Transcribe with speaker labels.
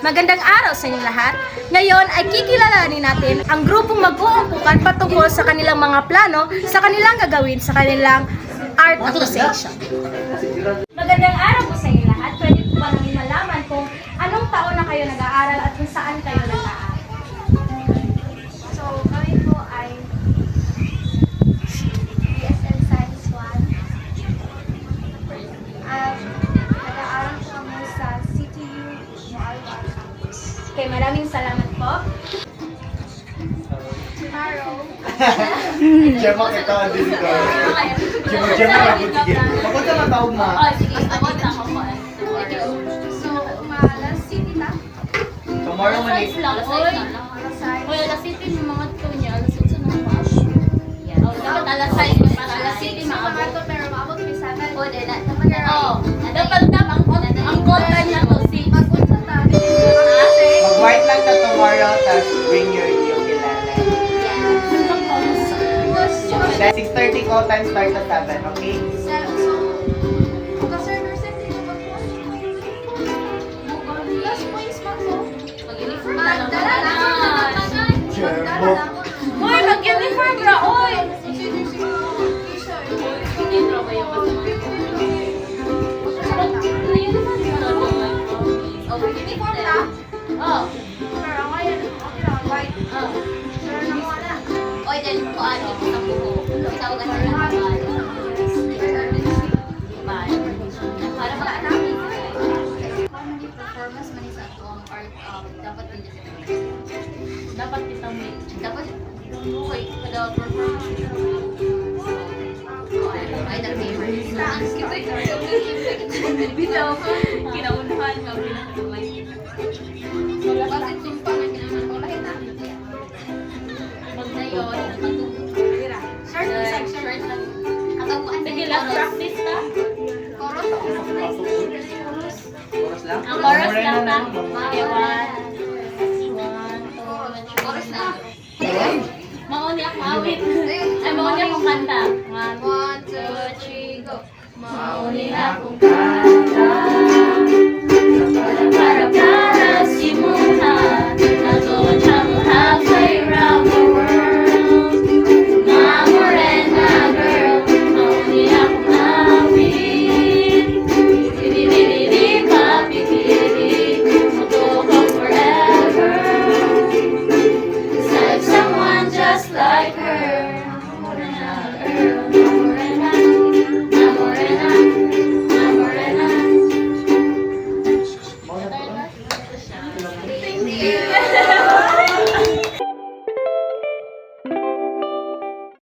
Speaker 1: Magandang araw sa inyong lahat. Ngayon ay kikilalanin natin ang grupong mag-uumpukan patungkol sa kanilang mga plano, sa kanilang gagawin, sa kanilang art association. Magandang araw po sa inyong lahat. Pwede po ba namin malaman kung anong taon na kayo nag-aaral at kung saan kayo nag-aaral?
Speaker 2: So, kami po ay BSN Science 1. Nag-aaral po kami sa CTU Moalba Campus.
Speaker 1: Okay, maraming salamat po.
Speaker 2: Tomorrow,
Speaker 3: Gemma kita dito. Gemma na butigin. Bakit ka matawag ma?
Speaker 1: Sige, abot na ako po.
Speaker 2: so, umalas City ta.
Speaker 3: Tomorrow man
Speaker 1: Alas 6 lang. Oy.
Speaker 2: Alas 6.
Speaker 1: Well, alas 7 yung mga tunya. Alas 8 na wash. Oh, dapat alas 6 para alas 7
Speaker 2: Mga
Speaker 1: maabot.
Speaker 2: to, pero maabot may 7.
Speaker 1: Oh, dapat ang call time na to 6.
Speaker 2: Mag-unsa ta.
Speaker 3: Mag-white lang ka tomorrow, tapos bring your ukulele. Then 6:30 call time start at 7, okay?
Speaker 2: So, pagka-server set, hindi na last points pa ko.
Speaker 1: Mag-uniform na lang.
Speaker 2: Magdala lang ako na magdala. Magdala lang ako.
Speaker 1: Hoy, mag-uniform ra, oy! Hindi na ba yung
Speaker 2: Uniform na?
Speaker 1: Oh.
Speaker 2: Pero ngayon, okay lang, white.
Speaker 1: Oh.
Speaker 2: Pero nang wala.
Speaker 1: Oy, dahil ko ano ko sa buho. Ikaw ka na lang. Para
Speaker 2: Wala na.
Speaker 1: performance man sa atong art dapat din dapat kita may dapat okay kada performance ay na favorite bitaw kinaunahan ka pinakamay bakit yung pangangailangan ko lahat na pag na yun short sige last practice na
Speaker 3: Oras lang?
Speaker 1: ang chorus lang na.
Speaker 3: Okay,
Speaker 1: Okay, 1, 2, chorus na. Mauni ako awit. Ay, mauni akong kanta. 1, 2, 3, go. Mauni akong kanta. Para si Muna. Nagawa siya mo halfway around the world. My morena girl. Mauni akong awit. Bidi-bidi-bidi, papi-bidi. Magtukaw forever. Like someone just like her. Morena girl, morena, morena, morena. Thank you.